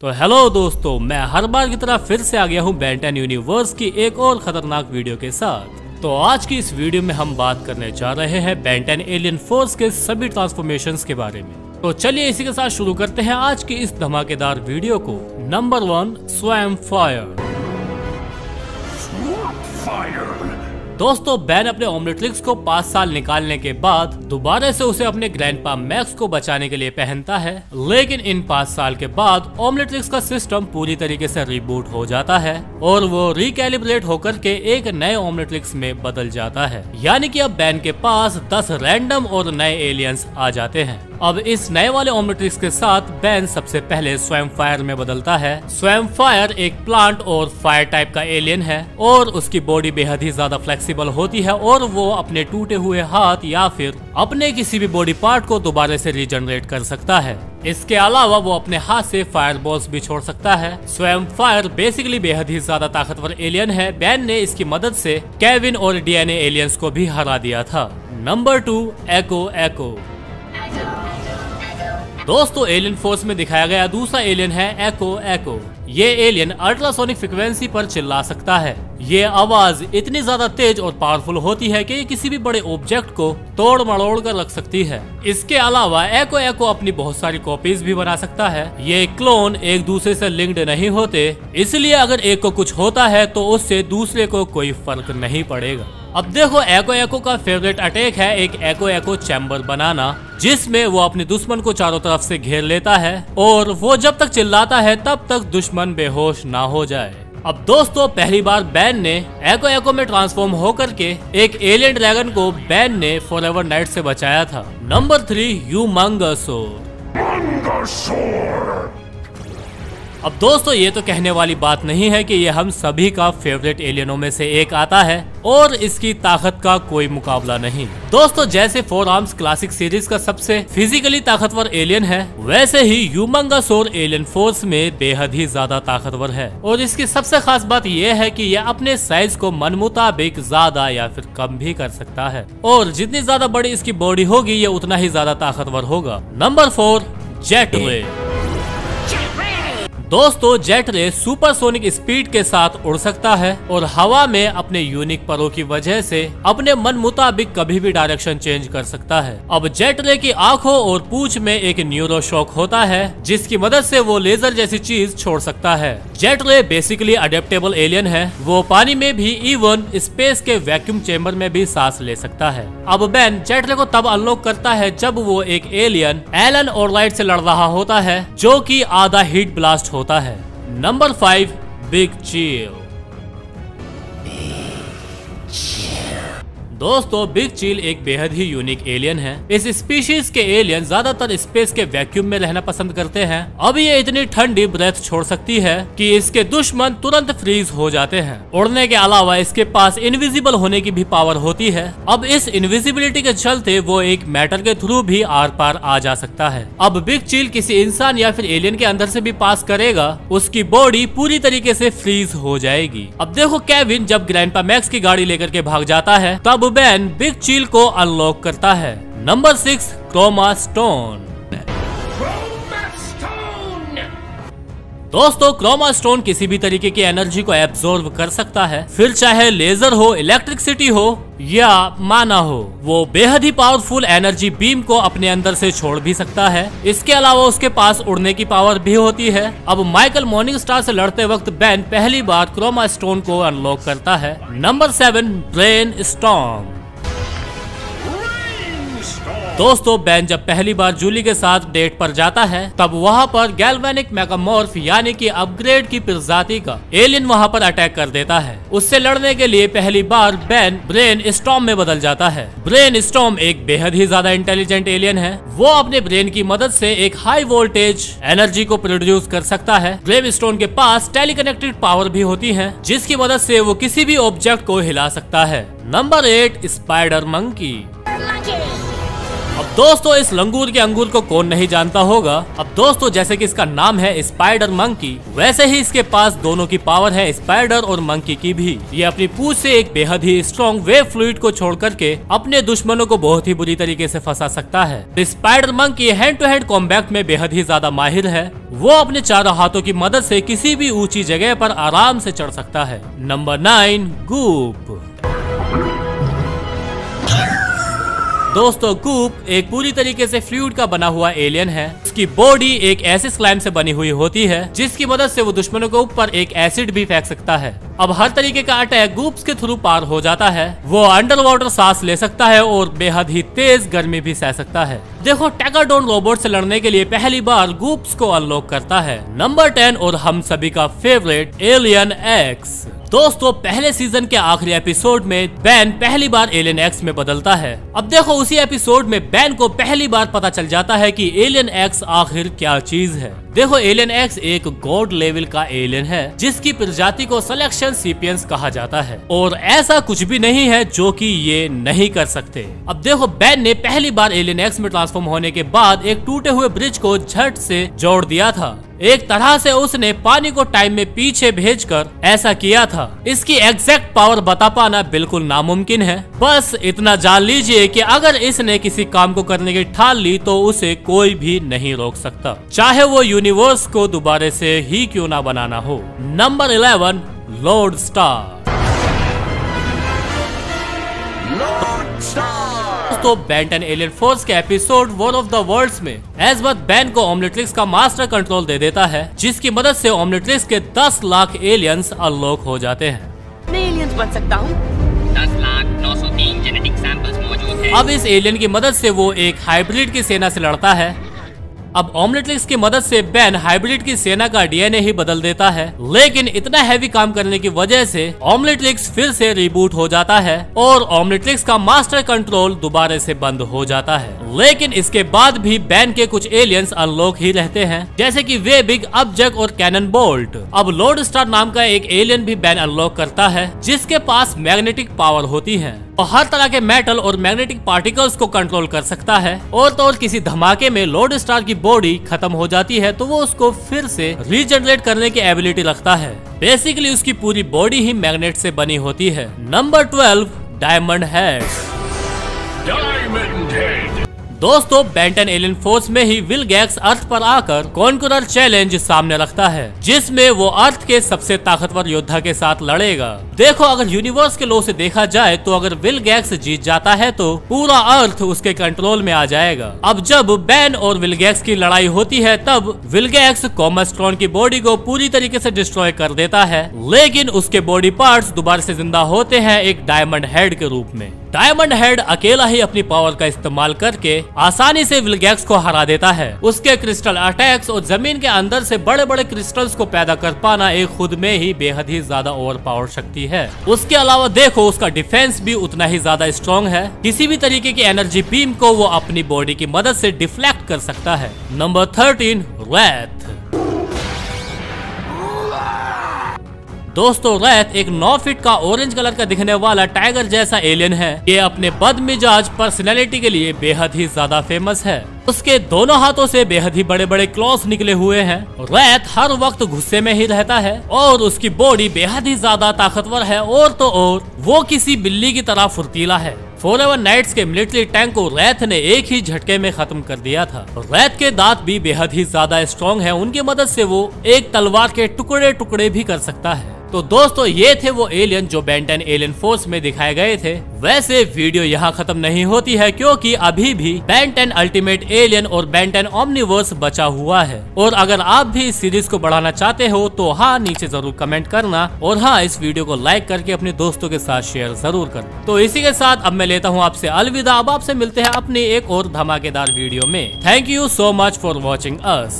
तो हेलो दोस्तों, मैं हर बार की तरह फिर से आ गया हूँ बेन 10 यूनिवर्स की एक और खतरनाक वीडियो के साथ। तो आज की इस वीडियो में हम बात करने जा रहे हैं बेन 10 एलियन फोर्स के सभी ट्रांसफॉर्मेशंस के बारे में। तो चलिए इसी के साथ शुरू करते हैं आज की इस धमाकेदार वीडियो को। Number 1, swamp fire. दोस्तों, बेन अपने ओमनिट्रिक्स को 5 साल निकालने के बाद दोबारा से उसे अपने ग्रैंडपा मैक्स को बचाने के लिए पहनता है, लेकिन इन 5 साल के बाद ओमनिट्रिक्स का सिस्टम पूरी तरीके से रिबूट हो जाता है और वो रिकैलिब्रेट होकर के एक नए ओमनिट्रिक्स में बदल जाता है। यानी कि अब बेन के पास 10 रैंडम और नए एलियंस आ जाते हैं। अब इस नए वाले ओमनिट्रिक्स के साथ बेन सबसे पहले स्वैम्प फायर में बदलता है। स्वैम्प फायर एक प्लांट और फायर टाइप का एलियन है और उसकी बॉडी बेहद ही ज्यादा फ्लेक्सिबल होती है और वो अपने टूटे हुए हाथ या फिर अपने किसी भी बॉडी पार्ट को दोबारा से रीजनरेट कर सकता है। इसके अलावा वो अपने हाथ से फायर बॉल्स भी छोड़ सकता है। स्वैम्प फायर बेसिकली बेहद ही ज्यादा ताकतवर एलियन है। बेन ने इसकी मदद से केविन और डीएनए एलियंस को भी हरा दिया था। नंबर 2, एको। दोस्तों, एलियन फोर्स में दिखाया गया दूसरा एलियन है एको। ये एलियन अल्ट्रासोनिक फ्रिक्वेंसी पर चिल्ला सकता है। ये आवाज इतनी ज्यादा तेज और पावरफुल होती है कि ये किसी भी बड़े ऑब्जेक्ट को तोड़ मरोड़ कर रख सकती है। इसके अलावा एको अपनी बहुत सारी कॉपीज भी बना सकता है। ये क्लोन एक दूसरे से लिंक्ड नहीं होते, इसलिए अगर एक को कुछ होता है तो उससे दूसरे को कोई फर्क नहीं पड़ेगा। अब देखो, एको का फेवरेट अटैक है एक एको चैम्बर बनाना, जिसमें वो अपने दुश्मन को चारों तरफ से घेर लेता है और वो जब तक चिल्लाता है तब तक दुश्मन बेहोश ना हो जाए। अब दोस्तों, पहली बार बेन ने एको में ट्रांसफॉर्म होकर के एक एलियन ड्रैगन को बेन ने फॉरएवर नाइट से बचाया था। नंबर 3, ह्यूमंगसोर। अब दोस्तों, ये तो कहने वाली बात नहीं है कि ये हम सभी का फेवरेट एलियनों में से एक आता है और इसकी ताकत का कोई मुकाबला नहीं। दोस्तों, जैसे 4 आर्म्स क्लासिक सीरीज का सबसे फिजिकली ताकतवर एलियन है, वैसे ही ह्यूमंगसोर एलियन फोर्स में बेहद ही ज्यादा ताकतवर है। और इसकी सबसे खास बात यह है कि यह अपने साइज को मन मुताबिक ज्यादा या फिर कम भी कर सकता है और जितनी ज्यादा बड़ी इसकी बॉडी होगी ये उतना ही ज्यादा ताकतवर होगा। नंबर 4, जेट रे। दोस्तों, जेट रे सुपरसोनिक स्पीड के साथ उड़ सकता है और हवा में अपने यूनिक परों की वजह से अपने मन मुताबिक कभी भी डायरेक्शन चेंज कर सकता है। अब जेट रे की आंखों और पूंछ में एक न्यूरो शॉक होता है, जिसकी मदद से वो लेजर जैसी चीज छोड़ सकता है। जेट रे बेसिकली अडेप्टेबल एलियन है। वो पानी में भी इवन स्पेस के वैक्यूम चेम्बर में भी सांस ले सकता है। अब बेन जेट रे को तब अनलॉक करता है जब वो एक एलियन एलन ऑलराइट से लड़ रहा होता है, जो कि आधा हीट ब्लास्ट होता है। नंबर 5, बिग चील। दोस्तों, बिग चील एक बेहद ही यूनिक एलियन है। इस स्पीशीज के एलियन ज्यादातर स्पेस के वैक्यूम में रहना पसंद करते हैं। अब ये इतनी ठंडी ब्रेथ छोड़ सकती है कि इसके दुश्मन तुरंत फ्रीज हो जाते हैं। उड़ने के अलावा इसके पास इनविजिबल होने की भी पावर होती है। अब इस इनविजिबिलिटी के चलते वो एक मैटर के थ्रू भी आर पार आ जा सकता है। अब बिग चील किसी इंसान या फिर एलियन के अंदर से भी पास करेगा, उसकी बॉडी पूरी तरीके से फ्रीज हो जाएगी। अब देखो, केविन जब ग्रैंडपा मैक्स की गाड़ी लेकर के भाग जाता है तब बेन बिग चील को अनलॉक करता है। Number 6, Chromastone. दोस्तों, क्रोमा स्टोन किसी भी तरीके की एनर्जी को एब्जॉर्ब कर सकता है, फिर चाहे लेजर हो, इलेक्ट्रिसिटी हो या माना हो। वो बेहद ही पावरफुल एनर्जी बीम को अपने अंदर से छोड़ भी सकता है। इसके अलावा उसके पास उड़ने की पावर भी होती है। अब माइकल मॉर्निंग स्टार से लड़ते वक्त बेन पहली बार क्रोमा स्टोन को अनलॉक करता है। Number 7, brain storm. दोस्तों, बेन जब पहली बार जूली के साथ डेट पर जाता है तब वहाँ पर गैल्वेनिक मेगामॉर्फ यानी कि अपग्रेड की प्रजाति का एलियन वहाँ पर अटैक कर देता है। उससे लड़ने के लिए पहली बार बेन ब्रेन स्टॉर्म में बदल जाता है। ब्रेन स्टॉर्म एक बेहद ही ज्यादा इंटेलिजेंट एलियन है। वो अपने ब्रेन की मदद से एक हाई वोल्टेज एनर्जी को प्रोड्यूस कर सकता है। ब्रेन स्टोन के पास टेलीकनेक्टेड पावर भी होती है, जिसकी मदद से वो किसी भी ऑब्जेक्ट को हिला सकता है। Number 8, spider monkey. अब दोस्तों इस लंगूर के अंगूर को कौन नहीं जानता होगा। अब दोस्तों जैसे कि इसका नाम है स्पाइडर मंकी, वैसे ही इसके पास दोनों की पावर है, स्पाइडर और मंकी की भी। ये अपनी पूंछ से एक बेहद ही स्ट्रॉन्ग वेव फ्लूइड को छोड़ करके अपने दुश्मनों को बहुत ही बुरी तरीके से फंसा सकता है। Spidermonkey hand to hand combat में बेहद ही ज्यादा माहिर है। वो अपने चारों हाथों की मदद से किसी भी ऊंची जगह पर आराम से चढ़ सकता है। Number 9 Goop. दोस्तों गूप एक पूरी तरीके से फ्लूइड का बना हुआ एलियन है। उसकी बॉडी एक ऐसे स्लाइम से बनी हुई होती है जिसकी मदद से वो दुश्मनों के ऊपर एक एसिड भी फेंक सकता है। अब हर तरीके का अटैक गूप्स के थ्रू पार हो जाता है। वो अंडर वाटर सांस ले सकता है और बेहद ही तेज गर्मी भी सह सकता है। देखो टैगाडोन रोबोट से लड़ने के लिए पहली बार गूप्स को अनलॉक करता है। नंबर 10 और हम सभी का फेवरेट एलियन एक्स। दोस्तों पहले सीजन के आखिरी एपिसोड में बैन पहली बार एलियन एक्स में बदलता है। अब देखो उसी एपिसोड में बैन को पहली बार पता चल जाता है कि एलियन एक्स आखिर क्या चीज है। देखो एलियन एक्स एक गॉड लेवल का एलियन है जिसकी प्रजाति को सिलेक्शन सीपियंस कहा जाता है और ऐसा कुछ भी नहीं है जो कि ये नहीं कर सकते। अब देखो बैन ने पहली बार एलियन एक्स में ट्रांसफॉर्म होने के बाद एक टूटे हुए ब्रिज को झट से जोड़ दिया था। एक तरह से उसने पानी को टाइम में पीछे भेजकर ऐसा किया था। इसकी एग्जैक्ट पावर बता पाना बिल्कुल नामुमकिन है। बस इतना जान लीजिए कि अगर इसने किसी काम को करने की ठान ली तो उसे कोई भी नहीं रोक सकता, चाहे वो यूनिवर्स को दोबारा से ही क्यों ना बनाना हो। Number 11 Lodestar. तो Ben 10 एलियन फोर्स के episode War of the Worlds में एज़बथ बैन को ओमनिट्रिक्स का मास्टर कंट्रोल दे देता है जिसकी मदद से ओमनिट्रिक्स के 10 लाख एलियंस अनलॉक हो जाते हैं। मैं एलियंस बन सकता हूँ। 10,09,03 जेनेटिक सैंपल्स मौजूद हैं। अब इस एलियन की मदद से वो एक हाइब्रिड की सेना से लड़ता है। अब ओमनिट्रिक्स की मदद से बैन हाइब्रिड की सेना का डीएनए ही बदल देता है, लेकिन इतना हैवी काम करने की वजह से ओमनिट्रिक्स फिर से रिबूट हो जाता है और ओमनिट्रिक्स का मास्टर कंट्रोल दोबारा से बंद हो जाता है। लेकिन इसके बाद भी बैन के कुछ एलियंस अनलॉक ही रहते हैं जैसे कि वे बिग अबजक और कैनन बोल्ट। अब लॉर्ड स्टार नाम का एक एलियन भी बैन अनलॉक करता है जिसके पास मैग्नेटिक पावर होती है और हर तरह के मेटल और मैग्नेटिक पार्टिकल्स को कंट्रोल कर सकता है। और तो और किसी धमाके में लॉर्ड स्टार की बॉडी खत्म हो जाती है तो वो उसको फिर से रीजनरेट करने की एबिलिटी रखता है। बेसिकली उसकी पूरी बॉडी ही मैग्नेट से बनी होती है। Number 12 diamond head. दोस्तों Ben 10 एलियन फोर्स में ही विलगैक्स अर्थ पर आकर कॉन्करर चैलेंज सामने रखता है जिसमें वो अर्थ के सबसे ताकतवर योद्धा के साथ लड़ेगा। देखो अगर यूनिवर्स के लॉ से देखा जाए तो अगर विलगैक्स जीत जाता है तो पूरा अर्थ उसके कंट्रोल में आ जाएगा। अब जब बैन और विलगैक्स की लड़ाई होती है तब विलगैक्स कॉमस्ट्रॉन की बॉडी को पूरी तरीके से डिस्ट्रॉय कर देता है, लेकिन उसके बॉडी पार्ट्स दोबारा से जिंदा होते हैं एक डायमंड हेड के रूप में। डायमंड हेड अकेला ही अपनी पावर का इस्तेमाल करके आसानी से विलगैक्स को हरा देता है। उसके क्रिस्टल अटैक्स और जमीन के अंदर से बड़े बड़े क्रिस्टल्स को पैदा कर पाना एक खुद में ही बेहद ही ज्यादा ओवर पावर शक्ति है। उसके अलावा देखो उसका डिफेंस भी उतना ही ज्यादा स्ट्रॉन्ग है। किसी भी तरीके की एनर्जी बीम को वो अपनी बॉडी की मदद से डिफ्लेक्ट कर सकता है। Number 13 wrath. दोस्तों रैथ एक 9 फीट का ऑरेंज कलर का दिखने वाला टाइगर जैसा एलियन है। ये अपने बदमिजाज पर्सनैलिटी के लिए बेहद ही ज्यादा फेमस है। उसके दोनों हाथों से बेहद ही बड़े बड़े क्लॉस निकले हुए हैं। रैथ हर वक्त गुस्से में ही रहता है और उसकी बॉडी बेहद ही ज्यादा ताकतवर है और तो और वो किसी बिल्ली की तरह फुर्तीला है। फॉरएवर नाइट्स के मिलिट्री टैंक को रैथ ने एक ही झटके में खत्म कर दिया था। रैथ के दांत भी बेहद ही ज्यादा स्ट्रॉन्ग है, उनकी मदद से वो एक तलवार के टुकड़े टुकड़े भी कर सकता है। तो दोस्तों ये थे वो एलियन जो Ben 10 एलियन फोर्स में दिखाए गए थे। वैसे वीडियो यहाँ खत्म नहीं होती है क्योंकि अभी भी Ben 10 अल्टीमेट एलियन और Ben 10 ओमनिवर्स बचा हुआ है। और अगर आप भी इस सीरीज को बढ़ाना चाहते हो तो हाँ नीचे जरूर कमेंट करना और हाँ इस वीडियो को लाइक करके अपने दोस्तों के साथ शेयर जरूर करना। तो इसी के साथ अब मैं लेता हूँ आपसे अलविदा। अब आपसे मिलते हैं अपनी एक और धमाकेदार वीडियो में। Thank you so much for watching us.